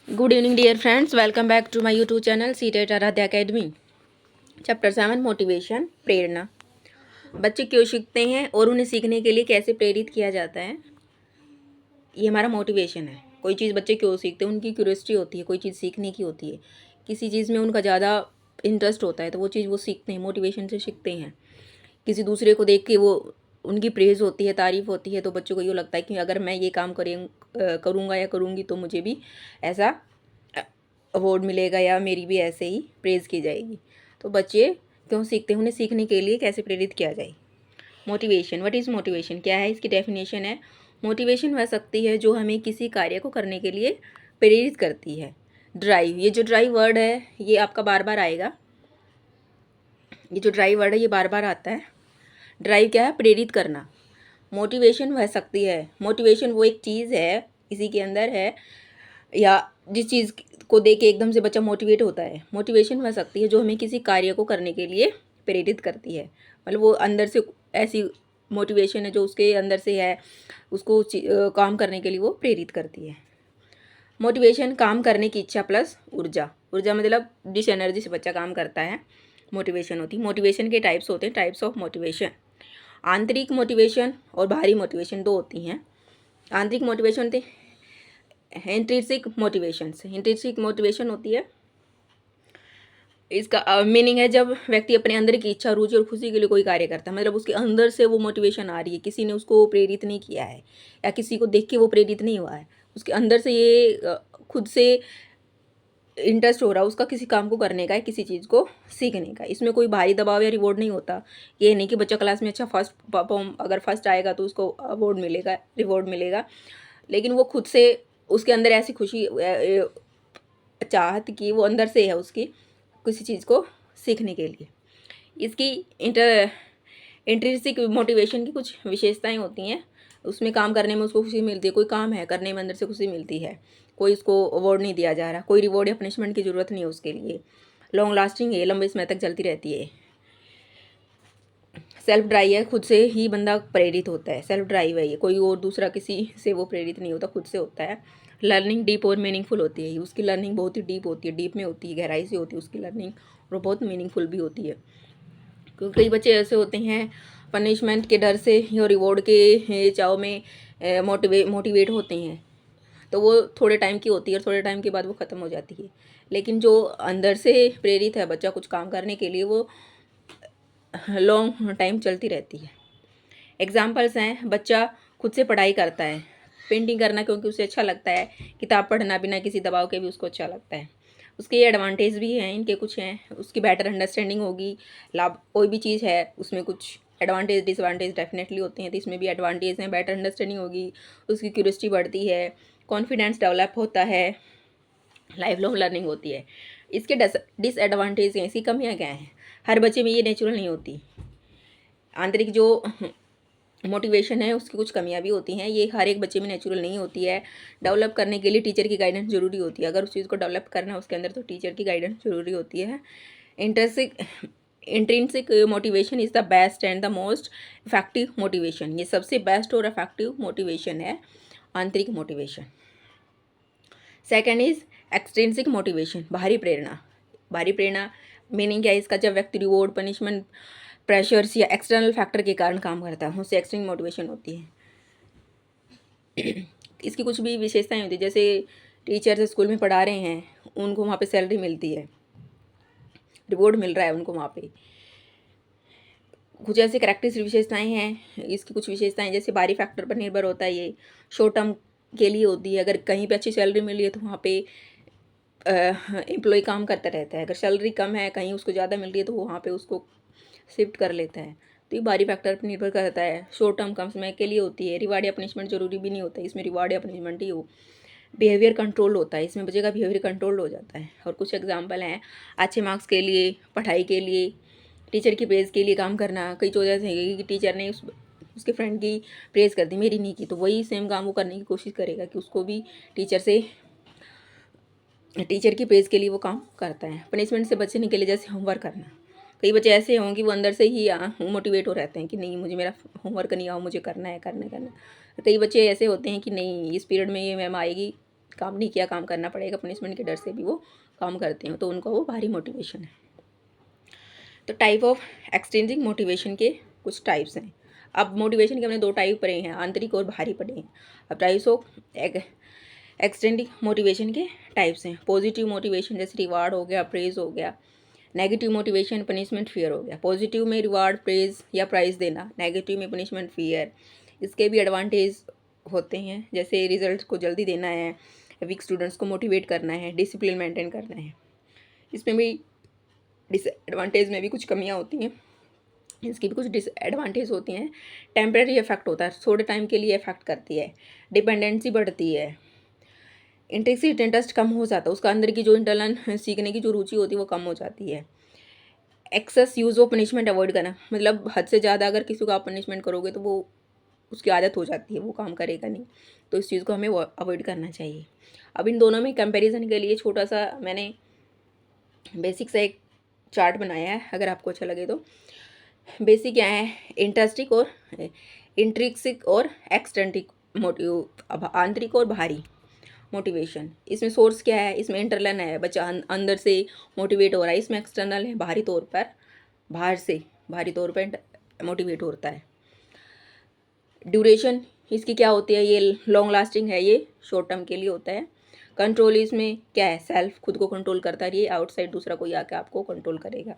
Good evening dear friends, welcome back to my YouTube channel CTET Aaradhya Academy. Chapter 7 motivation, प्रेरणा। बच्चे क्यों सीखते हैं और उन्हें सीखने के लिए कैसे प्रेरित किया जाता है, ये हमारा मोटिवेशन है। कोई चीज़ बच्चे क्यों सीखते हैं, उनकी क्यूरियोसिटी होती है, कोई चीज़ सीखने की होती है, किसी चीज़ में उनका ज़्यादा इंटरेस्ट होता है तो वो चीज़ वो सीखते हैं, मोटिवेशन से सीखते हैं। किसी दूसरे को देख के वो उनकी प्रेज़ होती है, तारीफ़ होती है, तो बच्चों को ये लगता है कि अगर मैं ये काम करूँगा या करूँगी तो मुझे भी ऐसा अवार्ड मिलेगा या मेरी भी ऐसे ही प्रेज़ की जाएगी। तो बच्चे क्यों सीखते हैं, उन्हें सीखने के लिए कैसे प्रेरित किया जाए। मोटिवेशन, व्हाट इज़ मोटिवेशन, क्या है, इसकी डेफिनेशन है। मोटिवेशन वह शक्ति है जो हमें किसी कार्य को करने के लिए प्रेरित करती है। ड्राइव, ये जो ड्राइव वर्ड है ये आपका बार बार आएगा। ये जो ड्राइव वर्ड है ये बार बार आता है। ड्राइव क्या है, प्रेरित करना। मोटिवेशन वह शक्ति है, मोटिवेशन वो एक चीज़ है किसी के अंदर है या जिस चीज़ को देख के एकदम से बच्चा मोटिवेट होता है। मोटिवेशन वह शक्ति है जो हमें किसी कार्य को करने के लिए प्रेरित करती है। मतलब वो अंदर से ऐसी मोटिवेशन है जो उसके अंदर से है, उसको काम करने के लिए वो प्रेरित करती है। मोटिवेशन, काम करने की इच्छा प्लस ऊर्जा। ऊर्जा मतलब जिस एनर्जी से बच्चा काम करता है मोटिवेशन होती है। मोटिवेशन के टाइप्स होते हैं, टाइप्स ऑफ मोटिवेशन। आंतरिक मोटिवेशन और बाहरी मोटिवेशन दो होती हैं। आंतरिक मोटिवेशन होती है इंट्रिंसिक मोटिवेशन से। इंट्रिंसिक मोटिवेशन होती है, इसका मीनिंग है जब व्यक्ति अपने अंदर की इच्छा, रुचि और खुशी के लिए कोई कार्य करता है। मतलब उसके अंदर से वो मोटिवेशन आ रही है, किसी ने उसको प्रेरित नहीं किया है या किसी को देख के वो प्रेरित नहीं हुआ है, उसके अंदर से ये खुद से इंटरेस्ट हो रहा है उसका किसी काम को करने का है, किसी चीज़ को सीखने का। इसमें कोई भारी दबाव या रिवॉर्ड नहीं होता। ये नहीं कि बच्चा क्लास में अच्छा फर्स्ट परफॉर्म, अगर फर्स्ट आएगा तो उसको अवार्ड मिलेगा, रिवॉर्ड मिलेगा, लेकिन वो खुद से उसके अंदर ऐसी खुशी चाहत कि वो अंदर से है उसकी किसी चीज़ को सीखने के लिए। इसकी इंट्रिंसिक मोटिवेशन की कुछ विशेषताएं होती हैं। उसमें काम करने में उसको खुशी मिलती है, कोई काम है करने में अंदर से खुशी मिलती है, कोई उसको अवार्ड नहीं दिया जा रहा, कोई रिवॉर्ड या पनिशमेंट की ज़रूरत नहीं है उसके लिए, लॉन्ग लास्टिंग है, लंबे समय तक चलती रहती है। सेल्फ ड्राइव है, खुद से ही बंदा प्रेरित होता है। सेल्फ ड्राइव है ये, कोई और दूसरा किसी से वो प्रेरित नहीं होता, खुद से होता है। लर्निंग डीप और मीनिंगफुल होती है, उसकी लर्निंग बहुत ही डीप होती है, डीप में होती है, गहराई से होती है उसकी लर्निंग, और बहुत मीनिंगफुल भी होती है। क्योंकि कई बच्चे ऐसे होते हैं पनिशमेंट के डर से या रिवॉर्ड के चाव में मोटिवेट होते हैं, तो वो थोड़े टाइम की होती है और थोड़े टाइम के बाद वो ख़त्म हो जाती है। लेकिन जो अंदर से प्रेरित है बच्चा कुछ काम करने के लिए, वो लॉन्ग टाइम चलती रहती है। एग्जाम्पल्स हैं, बच्चा खुद से पढ़ाई करता है, पेंटिंग करना क्योंकि उसे अच्छा लगता है, किताब पढ़ना बिना किसी दबाव के भी उसको अच्छा लगता है। उसके ये एडवांटेज भी हैं, इनके कुछ हैं, उसकी बेटर अंडरस्टैंडिंग होगी। लाभ, कोई भी चीज़ है उसमें कुछ एडवांटेज डिसवांटेज डेफिनेटली होते हैं, तो इसमें भी एडवांटेज हैं। बेटर अंडरस्टैंडिंग होगी, उसकी क्यूरियोसिटी बढ़ती है, कॉन्फिडेंस डेवलप होता है, लाइफ लॉन्ग लर्निंग होती है। इसके डिसएडवांटेज हैं, इसकी कमियाँ क्या हैं, हर बच्चे में ये नेचुरल नहीं होती। आंतरिक जो मोटिवेशन है उसकी कुछ कमियां भी होती हैं, ये हर एक बच्चे में नेचुरल नहीं होती है। डेवलप करने के लिए टीचर की गाइडेंस ज़रूरी होती है, अगर उस चीज़ को डेवलप करना है उसके अंदर तो टीचर की गाइडेंस ज़रूरी होती है। Intrinsic motivation is the best and the most effective motivation, ये सबसे बेस्ट और इफेक्टिव मोटिवेशन है, आंतरिक motivation. Second is extrinsic motivation, बाहरी प्रेरणा। बाहरी प्रेरणा मीनिंग क्या है इसका, जब व्यक्ति रिवॉर्ड, पनिशमेंट, प्रेशर्स या एक्सटर्नल फैक्टर के कारण काम करता है, उससे एक्सट्रीम मोटिवेशन होती है। इसकी कुछ भी विशेषताएं होती है, जैसे टीचर्स स्कूल में पढ़ा रहे हैं, उनको वहाँ पे सैलरी मिलती है, रिवॉर्ड मिल रहा है उनको वहाँ पे। कुछ ऐसे करेक्टरिस्टिक विशेषताएं हैं, इसकी कुछ विशेषताएं जैसे बाहरी फैक्टर पर निर्भर होता है, ये शॉर्ट टर्म के लिए होती है। अगर कहीं पे अच्छी सैलरी मिली है तो वहाँ पे एम्प्लॉय काम करता रहता है, अगर सैलरी कम है कहीं उसको ज़्यादा मिल रही है तो वहाँ पे उसको शिफ्ट कर लेता है। तो ये बाहरी फैक्टर पर निर्भर करता है, शॉर्ट टर्म कम समय के लिए होती है। रिवार्ड या पनिशमेंट जरूरी भी नहीं होता है, इसमें रिवार्ड या पनिशमेंट ही हो। बिहेवियर कंट्रोल होता है, इसमें बच्चे का बिहेवियर कंट्रोल हो जाता है। और कुछ एग्जांपल हैं, अच्छे मार्क्स के लिए, पढ़ाई के लिए, टीचर की प्रेज़ के लिए काम करना। कई तो जैसे है कि टीचर ने उसके फ्रेंड की प्रेज़ कर दी, मेरी नहीं की, तो वही सेम काम वो करने की कोशिश करेगा कि उसको भी टीचर की प्रेज़ के लिए वो काम करता है। पनिशमेंट से बचने के लिए जैसे होमवर्क करना, कई बच्चे ऐसे हों कि वो अंदर से ही मोटिवेट हो रहते हैं कि नहीं मुझे मेरा होमवर्क नहीं आओ, मुझे करना है, करना है, करना है। कई बच्चे ऐसे होते हैं कि नहीं इस पीरियड में ये मैम आएगी, काम नहीं किया, काम करना पड़ेगा, पनिशमेंट के डर से भी वो काम करते हैं, तो उनको वो भारी मोटिवेशन है। तो टाइप ऑफ एक्सटेंडिंग मोटिवेशन के कुछ टाइप्स हैं। अब मोटिवेशन के हमने 2 टाइप पढ़े हैं, आंतरिक और बाहरी पढ़े हैं। अब टाइप्स ऑफ एक्सटेंडिंग मोटिवेशन के टाइप्स हैं। पॉजिटिव मोटिवेशन जैसे रिवार्ड हो गया, प्रेज हो गया। नेगेटिव मोटिवेशन पनिशमेंट, फियर हो गया। पॉजिटिव में रिवार्ड, प्रेज या प्राइज़ देना, नेगेटिव में पनिशमेंट, फियर। इसके भी एडवांटेज होते हैं, जैसे रिजल्ट को जल्दी देना है, वीक स्टूडेंट्स को मोटिवेट करना है, डिसिप्लिन मेंटेन करना है। इसमें भी डिसएडवांटेज में भी कुछ कमियां होती हैं, इसकी भी कुछ डिसएडवांटेज होती हैं। टेम्परेरी इफेक्ट होता है, थोड़े टाइम के लिए इफेक्ट करती है। डिपेंडेंसी बढ़ती है, इंट्रिंसिक इंटरेस्ट कम हो जाता है, उसका अंदर की जो इंटरनल सीखने की जो रुचि होती है वो कम हो जाती है। Excess use of punishment avoid करना, मतलब हद से ज़्यादा अगर किसी को आप पनिशमेंट करोगे तो वो उसकी आदत हो जाती है, वो काम करेगा नहीं, तो इस चीज़ को हमें अवॉइड करना चाहिए। अब इन दोनों में कंपैरिजन के लिए छोटा सा मैंने बेसिक सा एक चार्ट बनाया है, अगर आपको अच्छा लगे तो। बेसिक क्या है, इंट्रिंसिक और इंट्रिंसिक और एक्सट्रिंसिक मोटिव, आंतरिक और बाहरी मोटिवेशन। इसमें सोर्स क्या है, इसमें इंटरनल है, बच्चा अंदर से मोटिवेट हो रहा है। इसमें एक्सटर्नल है, बाहरी तौर पर, बाहरी तौर पर मोटिवेट होता है। ड्यूरेशन इसकी क्या होती है, ये लॉन्ग लास्टिंग है, ये शॉर्ट टर्म के लिए होता है। कंट्रोल इसमें क्या है, सेल्फ खुद को कंट्रोल करता है, ये आउटसाइड दूसरा कोई आके आपको कंट्रोल करेगा।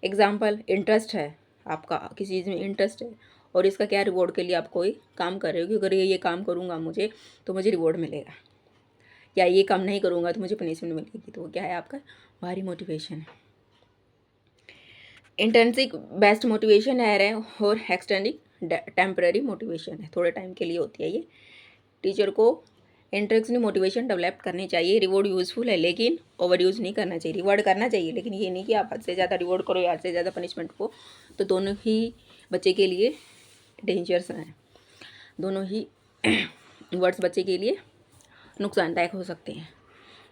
एग्जाम्पल, इंटरेस्ट है, आपका किसी चीज़ में इंटरेस्ट है और इसका क्या रिवॉर्ड के लिए आप कोई काम कर रहे हो कि अगर ये काम करूँगा मुझे तो मुझे रिवॉर्ड मिलेगा, या ये काम नहीं करूँगा तो मुझे पनिशमेंट मिलेगी, तो वो क्या है, आपका भारी मोटिवेशन है। इंट्रिंसिक बेस्ट मोटिवेशन है और एक्सटर्निक टेम्पररी मोटिवेशन है, थोड़े टाइम के लिए होती है ये। टीचर को इंट्रिंसिक मोटिवेशन डेवलप करनी चाहिए। रिवॉर्ड यूज़फुल है लेकिन ओवर यूज़ नहीं करना चाहिए। रिवॉर्ड करना चाहिए लेकिन ये नहीं कि आप हद से ज़्यादा रिवॉर्ड करो या हद से ज़्यादा पनिशमेंट को, तो दोनों ही बच्चे के लिए डेंजरस हैं, दोनों ही वर्ड्स बच्चे के लिए नुकसानदायक हो सकते हैं।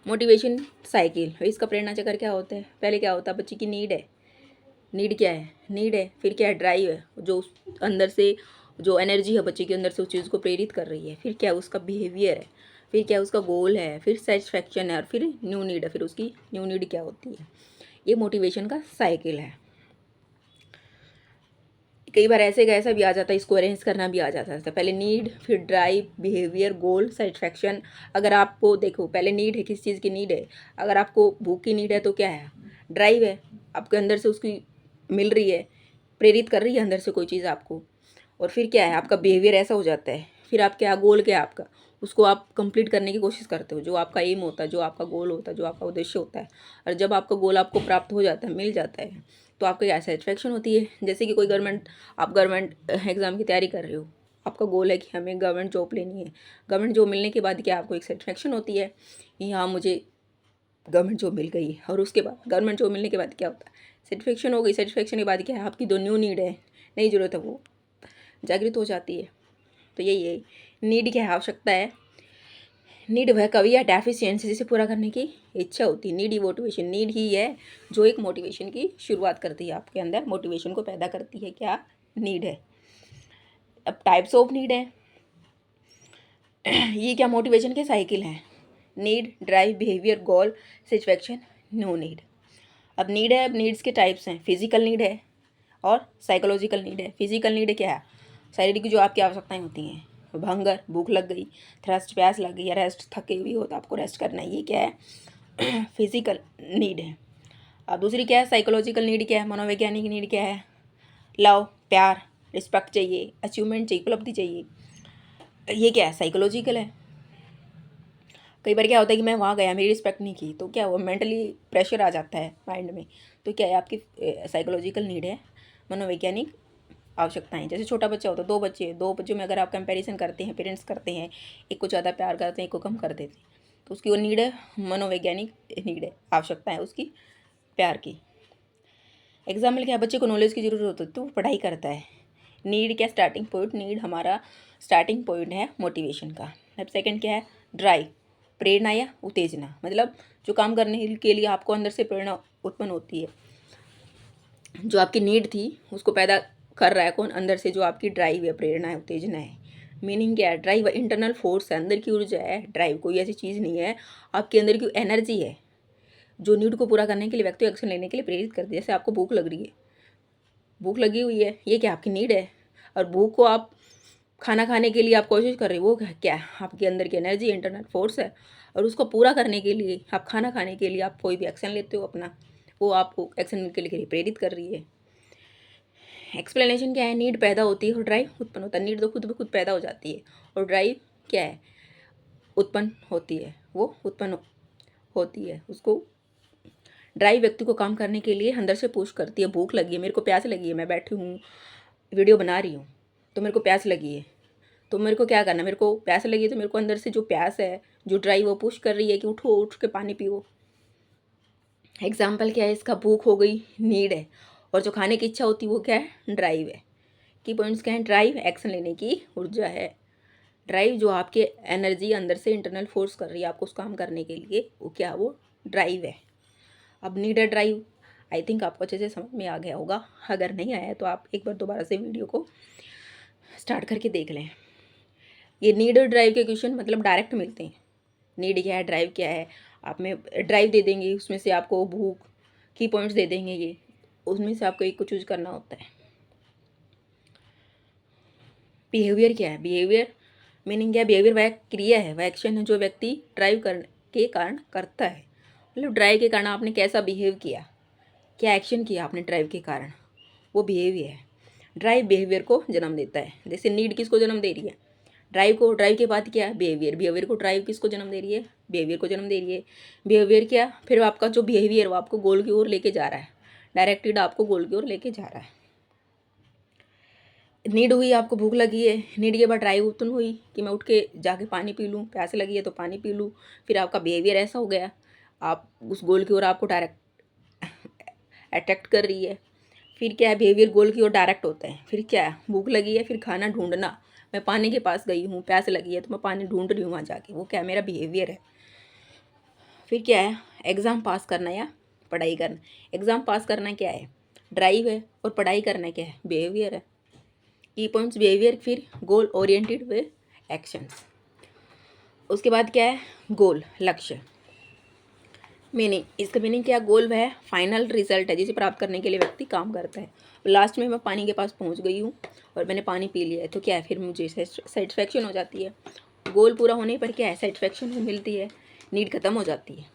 मोटिवेशन साइकिल, इसका प्रेरणा चक्र क्या होता है, पहले क्या होता है, बच्चे की नीड है, नीड क्या है, नीड है, फिर क्या है, ड्राइव है, जो अंदर से जो एनर्जी है बच्चे के अंदर से उस चीज़ को प्रेरित कर रही है, फिर क्या है, उसका बिहेवियर है, फिर क्या है, उसका गोल है, फिर सेटिस्फैक्शन है, और फिर न्यू नीड है, फिर उसकी न्यू नीड क्या होती है। ये मोटिवेशन का साइकिल है। कई बार ऐसे का ऐसा भी आ जाता है, इसको अरेंज करना भी आ जाता है, पहले नीड, फिर ड्राइव, बिहेवियर, गोल, सेटिस्फैक्शन। अगर आपको देखो, पहले नीड है, किस चीज़ की नीड है, अगर आपको भूख की नीड है तो क्या है, ड्राइव है, आपके अंदर से उसकी मिल रही है, प्रेरित कर रही है अंदर से कोई चीज़ आपको, और फिर क्या है, आपका बिहेवियर ऐसा हो जाता है, फिर आप क्या, गोल क्या है आपका, उसको आप कंप्लीट करने की कोशिश करते हो, जो आपका एम होता है, जो आपका गोल होता है, जो आपका उद्देश्य होता है। और जब आपका गोल आपको प्राप्त हो जाता है, मिल जाता है, तो आपको क्या सेटिस्फैक्शन होती है। जैसे कि कोई आप गवर्नमेंट एग्ज़ाम की तैयारी कर रहे हो, आपका गोल है कि हमें गवर्नमेंट जॉब लेनी है, गवर्नमेंट जॉब मिलने के बाद क्या आपको एक सेटिस्फैक्शन होती है कि हाँ मुझे गवर्नमेंट जॉब मिल गई है। और उसके बाद गवर्नमेंट जॉब मिलने के बाद क्या होता है, सेटिस्फैक्शन हो गई, सेटिस्फैक्शन के बाद क्या है, आपकी जो न्यू नीड है, नई ज़रूरत है, वो जागृत हो जाती है। तो यही है नीड, क्या है, आवश्यकता है। नीड वह कवि या डेफिशिएंसी जिसे पूरा करने की इच्छा होती है। नीड ही मोटिवेशन, नीड ही है जो एक मोटिवेशन की शुरुआत करती है, आपके अंदर मोटिवेशन को पैदा करती है, क्या, नीड है। अब टाइप्स ऑफ नीड है, ये क्या, मोटिवेशन के साइकिल हैं, नीड, ड्राइव, बिहेवियर, गोल, सेटिस्फैक्शन, नो नीड। अब नीड है, अब नीड्स के टाइप्स हैं, फिजिकल नीड है और साइकोलॉजिकल नीड है। फिजिकल नीड क्या है, शारीरिक जो आपकी आवश्यकताएं होती हैं, हंगर, भूख लग गई, थ्रस्ट, प्यास लग गई, या रेस्ट, थके हुए हो तो आपको रेस्ट करना है, ये क्या है, फिजिकल नीड है। अब दूसरी क्या है, साइकोलॉजिकल नीड क्या है, मनोवैज्ञानिक नीड क्या है, लव, प्यार, रिस्पेक्ट चाहिए, अचीवमेंट चाहिए, उपलब्धि चाहिए, ये क्या है, साइकोलॉजिकल है। कई बार क्या होता है कि मैं वहाँ गया, मेरी रिस्पेक्ट नहीं की, तो क्या वो मेंटली प्रेशर आ जाता है माइंड में, तो क्या है, आपकी साइकोलॉजिकल नीड है। मनोवैज्ञानिक आवश्यकताएं, जैसे छोटा बच्चा होता है, 2 बच्चे, 2 बच्चों में अगर आप कंपैरिजन करते हैं, पेरेंट्स करते हैं, एक को ज़्यादा प्यार करते हैं, एक को कम कर देते हैं, तो उसकी वो नीड है, मनोवैज्ञानिक नीड है, आवश्यकता है उसकी प्यार की। एग्जाम्पल क्या है, बच्चे को नॉलेज की ज़रूरत होती है तो वो पढ़ाई करता है। नीड क्या, स्टार्टिंग पॉइंट, नीड हमारा स्टार्टिंग पॉइंट है मोटिवेशन का। अब सेकंड क्या है, ड्राइव, प्रेरणा या उत्तेजना, मतलब जो काम करने के लिए आपको अंदर से प्रेरणा उत्पन्न होती है, जो आपकी नीड थी उसको पैदा कर रहा है कौन, अंदर से जो आपकी ड्राइव है, प्रेरणा है, उत्तेजना है, मीनिंग क्या है? ड्राइव इंटरनल फोर्स है, अंदर की ऊर्जा है। ड्राइव कोई ऐसी चीज़ नहीं है, आपके अंदर की एनर्जी है जो नीड को पूरा करने के लिए व्यक्ति एक्शन लेने के लिए प्रेरित करती है। जैसे आपको भूख लग रही है, भूख लगी हुई है, ये क्या आपकी नीड है? और भूख को आप खाना खाने के लिए आप कोशिश कर रहे हो, वो क्या है? आपके अंदर की एनर्जी, इंटरनल फोर्स है। और उसको पूरा करने के लिए, आप खाना खाने के लिए आप कोई भी एक्शन लेते हो अपना, वो आपको एक्शन के लिए प्रेरित कर रही है। एक्सप्लेनेशन क्या है? नीड पैदा होती है और ड्राइव उत्पन्न होता है। नीड तो खुद ब खुद पैदा हो जाती है, और ड्राइव क्या है? उत्पन्न होती है, वो उत्पन्न होती है। उसको ड्राइव व्यक्ति को काम करने के लिए अंदर से पुश करती है। भूख लगी है, मेरे को प्यास लगी है, मैं बैठी हूँ वीडियो बना रही हूँ, तो मेरे को प्यास लगी है, तो मेरे को क्या करना है? मेरे को प्यास लगी है तो मेरे को अंदर से जो प्यास है, जो ड्राइव वो पुश कर रही है कि उठो, उठ के पानी पियो। एग्जाम्पल क्या है इसका? भूख हो गई, नीड है, और जो खाने की इच्छा होती है वो क्या है? ड्राइव है। की पॉइंट्स क्या है? ड्राइव एक्शन लेने की ऊर्जा है। ड्राइव जो आपके एनर्जी अंदर से इंटरनल फोर्स कर रही है आपको उस काम करने के लिए, वो क्या? वो ड्राइव है। अब नीड है ड्राइव, आई थिंक आपको अच्छे से समझ में आ गया होगा। अगर नहीं आया तो आप एक बार दोबारा से वीडियो को स्टार्ट करके देख लें। ये नीड और ड्राइव के क्वेश्चन मतलब डायरेक्ट मिलते हैं। नीड क्या है, ड्राइव क्या है, आप में ड्राइव दे देंगे, उसमें से आपको भूख की पॉइंट्स दे देंगे, ये उसमें से आपको एक को चूज करना होता है। बिहेवियर क्या है? बिहेवियर मीनिंग क्या है? बिहेवियर वह क्रिया है, वह एक्शन है जो व्यक्ति ड्राइव करने के कारण करता है। मतलब ड्राइव के कारण आपने कैसा बिहेव किया, क्या एक्शन किया आपने ड्राइव के कारण, वो बिहेवियर है। ड्राइव बिहेवियर को जन्म देता है। जैसे नीड किसको जन्म दे रही है? ड्राइव को। ड्राइव के बाद क्या है? बिहेवियर। बिहेवियर को ड्राइव किसको जन्म दे रही है? बिहेवियर को जन्म दे रही है। बिहेवियर क्या? फिर आपका जो बिहेवियर वो आपको गोल की ओर लेके जा रहा है, डायरेक्टेड आपको गोल की ओर लेके जा रहा है। नीड हुई, आपको भूख लगी है, नीड के बाद ड्राइव उत्पन्न हुई कि मैं उठ के जाके पानी पी लूँ, प्यास लगी है तो पानी पी लूँ। फिर आपका बिहेवियर ऐसा हो गया, आप उस गोल की ओर आपको डायरेक्ट अट्रैक्ट कर रही है। फिर क्या है? बिहेवियर गोल की ओर डायरेक्ट होता है। फिर क्या है? भूख लगी है, फिर खाना ढूंढना, मैं पानी के पास गई हूँ, प्यास लगी है तो मैं पानी ढूंढ रही हूँ वहाँ जाके, वो क्या है? मेरा बिहेवियर है। फिर क्या है? एग्ज़ाम पास करना या पढ़ाई करना। एग्ज़ाम पास करना क्या है? ड्राइव है, और पढ़ाई करना क्या है? बिहेवियर है। की पॉइंट्स बिहेवियर, फिर गोल ओरिएंटेड वे एक्शंस। उसके बाद क्या है? गोल, लक्ष्य। मीनिंग, इसका मीनिंग क्या? गोल वह फाइनल रिजल्ट है जिसे प्राप्त करने के लिए व्यक्ति काम करता है। लास्ट में मैं पानी के पास पहुंच गई हूँ और मैंने पानी पी लिया है तो क्या है? फिर मुझे सेटिस्फेक्शन हो जाती है। गोल पूरा होने पर क्या है? सेटिस्फेक्शन मिलती है, नीड खत्म हो जाती है।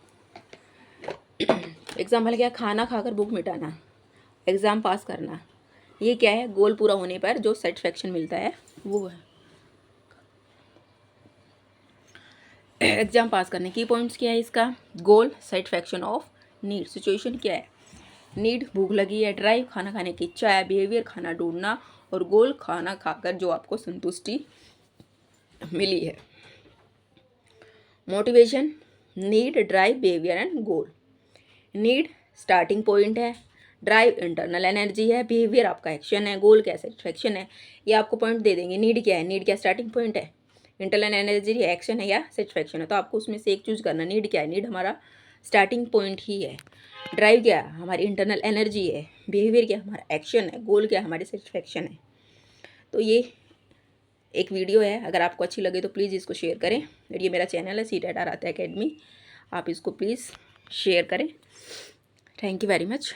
एग्जाम्पल क्या? खाना खाकर भूख मिटाना, एग्ज़ाम पास करना, ये क्या है? गोल पूरा होने पर जो सेटिस्फेक्शन मिलता है वो है एग्जाम पास करने की पॉइंट्स। क्या है इसका? गोल, सेटिस्फेक्शन ऑफ नीड। सिचुएशन क्या है? नीड भूख लगी है, ड्राइव खाना खाने की इच्छा है, बिहेवियर खाना ढूंढना, और गोल खाना खाकर जो आपको संतुष्टि मिली है। Motivation, need, drive, behaviour and goal. Need starting point है, ड्राइव इंटरनल एनर्जी है, बिहेवियर आपका एक्शन है, गोल क्या? सेटिस्फेक्शन है। ये आपको पॉइंट दे देंगे। नीड क्या है? नीड क्या स्टार्टिंग पॉइंट है, इंटरनल एनर्जी एक्शन है या सेटिस्फेक्शन है, तो आपको उसमें से एक चूज करना। नीड क्या है? नीड हमारा स्टार्टिंग पॉइंट ही है। ड्राइव क्या? हमारी इंटरनल एनर्जी है। बिहेवियर क्या? हमारा एक्शन है। गोल क्या? हमारी सेटिस्फेक्शन है। तो ये एक वीडियो है, अगर आपको अच्छी लगे तो प्लीज़ इसको शेयर करें। और ये मेरा चैनल है सीटेट आराध्या अकेडमी, आप इसको प्लीज़ शेयर करें। Thank you very much.